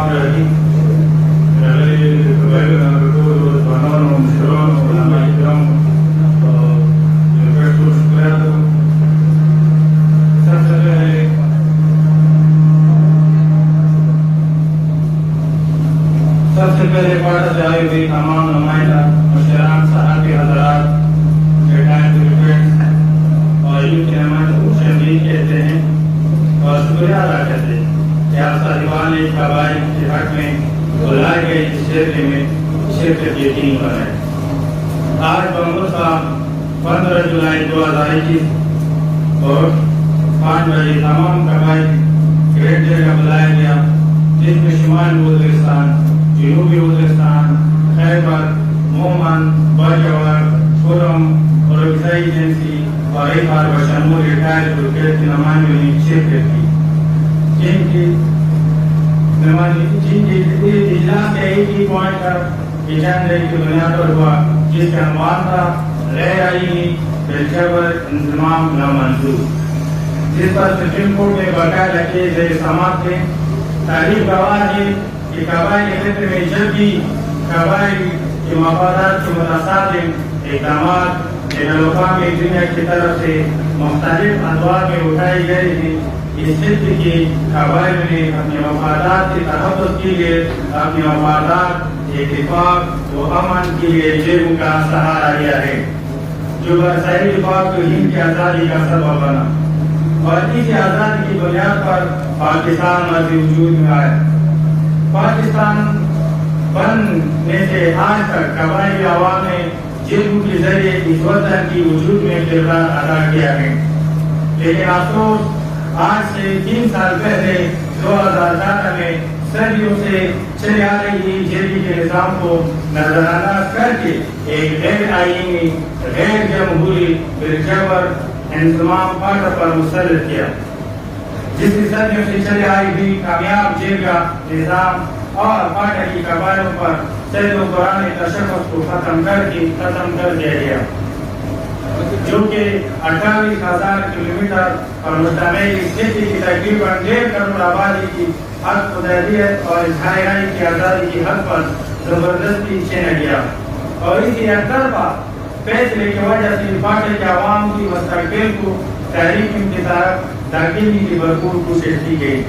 الرحمن الرحیم سب سے پہلے پارٹی سے آئے ہوئے تمام نمائندہ مشران صحافی حضرات اور یوں کے نمائندوں سے امید کہتے ہیں اور شکریہ ادا کرتے ہیں کہ آپ صاحبان نے قبائل کے حق میں بلائے گئے اس سلسلے میں شرکت یقینی بنائے. آج بمرسا 15 جولائی 2021 اور 5 بجے تمام قبائل گریٹ جگہ بلایا گیا جس میں شمال وزیرستان، جنوبی وزیرستان، خیبر، مومن، برجوار، خرم اور غذائی ایجنسی اور ایک بار بشمول ریٹائر کرکٹ کے نمائندوں نے شرکت کی جن کی اجلاس کے ایک ہی پوائنٹ پر ایجنڈے کی بنیاد پر ہوا جس کا عنوان تھا غیر آئینی پیشور انضمام نامنظور، جس پر سپریم کورٹ میں باقاعدہ کیے گئے سماعت تھے. تاریخ گواہ ہے کہ قبائلی خطے میں جب بھی قبائل کے مفادات کے متصادم اقدامات بین الاقوامی دنیا کی طرف سے مختلف ادوار میں اٹھائے گئے ہیں، اس خطے کے قبائل نے اپنے مفادات کے تحفظ کے لیے اپنے مفادات، اتفاق و امن کے لیے جنگوں کا سہارا لیا ہے جو برساحلی پاک و ہند کی آزادی کا سبب بنا اور اس آزادی کی بنیاد پر پاکستان مزید وجود میں آیا. پاکستان بننے سے آج تک قبائلی عوام نے جنگوں کے ذریعے اس وطن کی وجود میں کردار ادا کیا ہے، لیکن افسوس آج سے 3 سال پہلے 2018 میں صدیوں سے چلے آ رہی جیلی کے نظام کو نظر انداز کر کے ایک غیر آئینی غیر جمہوری پیشور انضمام پارٹی پر مسلط کیا، جس کی صدیوں سے چلے آئی ہوئی کامیاب جیل کا نظام اور پارٹی کی قبائلوں پر سیدوں قرآن تشخص کو ختم کر دیا گیا جو کہ 28,000 کلومیٹر پر مشتمل اس خطے کی تقریباً 1.5 کروڑ آبادی کی حق خودیت اور اظہار رائے کی آزادی کی حق پر زبردستی چھینا گیا اور اسی یک طرفہ فیصلے کی وجہ سے پارٹی کے عوام کی مستقبل کو تحریک کی طرف داخلی کی بھرپور کوشش کی گئی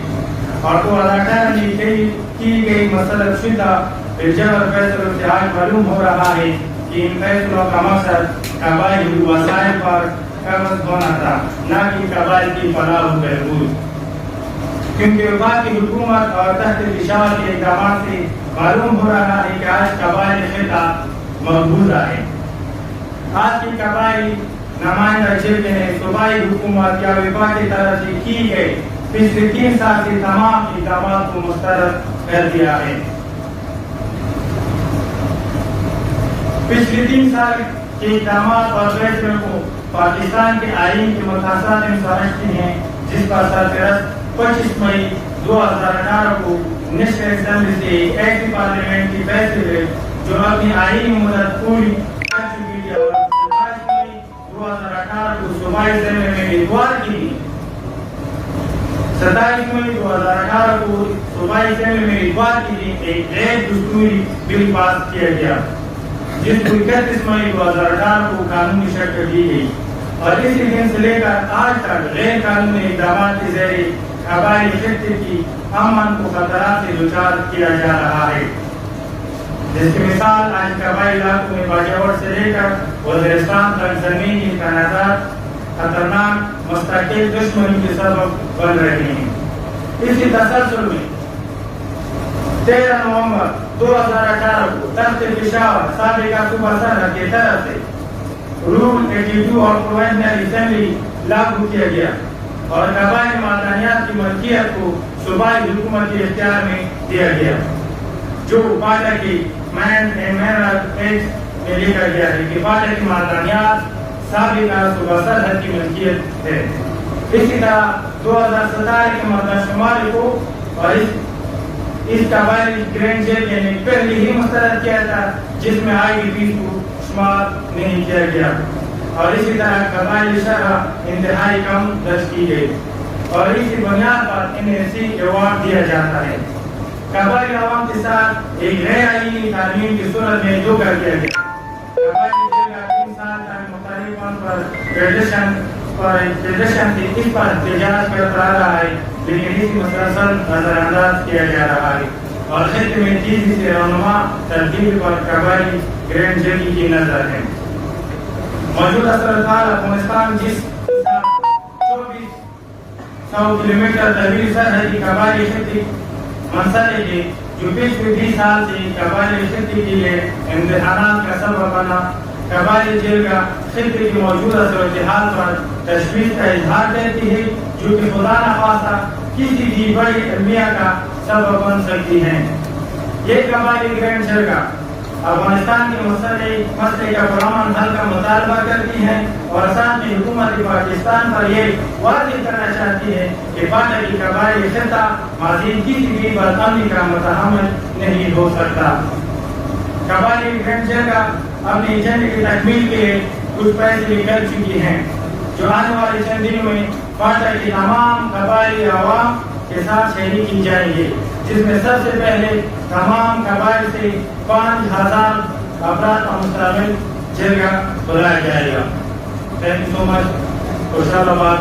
اور 2018 میں کی گئی مسلط شدہ پیشور فیصلوں سے آج معلوم ہو رہا ہے کہ ان فیصلوں کا مقصد قبائلی وسائل پر قبض ہونا تھا، نہ کہ قبائل کی فلاح و بہبود، کیونکہ وفاقی حکومت اور تحت فشار کے اقدامات سے معلوم ہو رہا ہے کہ آج قبائلی خطہ مقبوضہ ہے. آج کی قبائلی نمائندہ جرگے نے صوبائی حکومت یا وفاق کی طرف سے کی گئی پچھلے 3 سال سے تمام اقدامات کو مسترد کر دیا ہے. پچھلے 3 سال کے اقدامات اور فیصلوں کو پاکستان کے آئین کے متصادم سمجھتے ہیں، جس پر سرپرست 25 مئی 2018 کو نیشنل اسمبلی سے ایک ایسی پارلیمنٹ کی فیصلے جو اپنی آئینی مدت پوری کر چکی ہے اور 27 مئی 2018 کو صوبائی اسمبلی میں اتوار کی 27 مئی 2018 کو صوبائی اسمبلی میں اتوار کی ایک غیر دستوری بل پاس کیا گیا جس کو 31 مئی 2018 کو قانونی شکل دی گئی اور اسی دن سے لے کر آج تک غیر قانونی اقدامات کے ذریعے قبائلی خطے کی امن کو خطرات سے دوچار کیا جا رہا ہے، جس کی مثال آج قبائلی علاقوں میں باجوڑ سے لے کر وزیرستان تک زمینی تنازعات خطرناک مستقل دشمنی کے سبب بن رہے ہیں. اسی تسلسل میں 13 نومبر 2018 کو تخت پشاور سابقہ صوبہ سرحد کی طرف سے رول 82 اور پروونشنل اسمبلی لاگو کیا گیا اور قبائلی معدنیات کی ملکیت کو صوبائی حکومت کے اختیار میں دیا گیا جو پارٹی کی مین اینڈ منرل ایکٹ میں لکھا گیا ہے کہ پارٹی کی معدنیات سابقہ صوبہ سرحد کی ملکیت ہے. اسی طرح 2017 کے مردہ شمال کو اور اس قبائلی گرینڈ جیل نے پہلے ہی مسترد کیا تھا جس میں IDP کو شمار نہیں کیا گیا اور اسی طرح قبائلی شرح انتہائی کم درج کی گئی اور اسی بنیاد پر انہیں ایوارڈ دیا جاتا ہے. قبائلی عوام کے ساتھ ایک نئے آئینی تعلیم کی صورت میں جو کر دیا گیا. قبائلی جرگہ 3 سال تک مختلف طور پر فیڈریشن سے اس پر احتجاج کرتا رہا ہے، لیکن اس مسلسل نظر انداز کیا جا رہا ہے اور خطے میں تیزی سے رونما ترتیب پر قبائلی گرینڈ جرگی کی نظر ہے. موجودہ صورتحال افغانستان جس 2400 کلومیٹر طویل سرحدی قبائلی خطے مسئلے کے جو پچھلے 20 سال سے قبائلی خطے کے لیے امتحانات کا سبب بنا، قبائلی جرگہ خطے کی موجودہ صورتحال پر تشویش کا اظہار کرتی ہے جو کہ خدا نخواستہ کسی بھی بڑی المیہ کا سبب بن سکتی ہے. یہ قبائلی گرینڈ جرگہ افغانستان کے مسئلے کا پرامن حل کا مطالبہ کرتی ہے اور ساتھ میں حکومت پاکستان پر یہ واضح کرنا چاہتی ہے کہ پاک کی قبائلی خطہ مزید کسی بھی برطانوی کا متحمل نہیں ہو سکتا. قبائلی گرینڈ جرگہ اپنے ایجنڈے کی تکمیل کے لیے کچھ فیصلے کر چکی ہیں جو آنے والے چند دنوں میں فاٹا کی تمام قبائلی عوام کے ساتھ شریک کی جائیں گے، جس میں سب سے پہلے تمام قبائل سے 5000 افراد کا مشتمل جرگہ بلایا جائے گا. تھینک یو سو مچ. خوشحال آباد.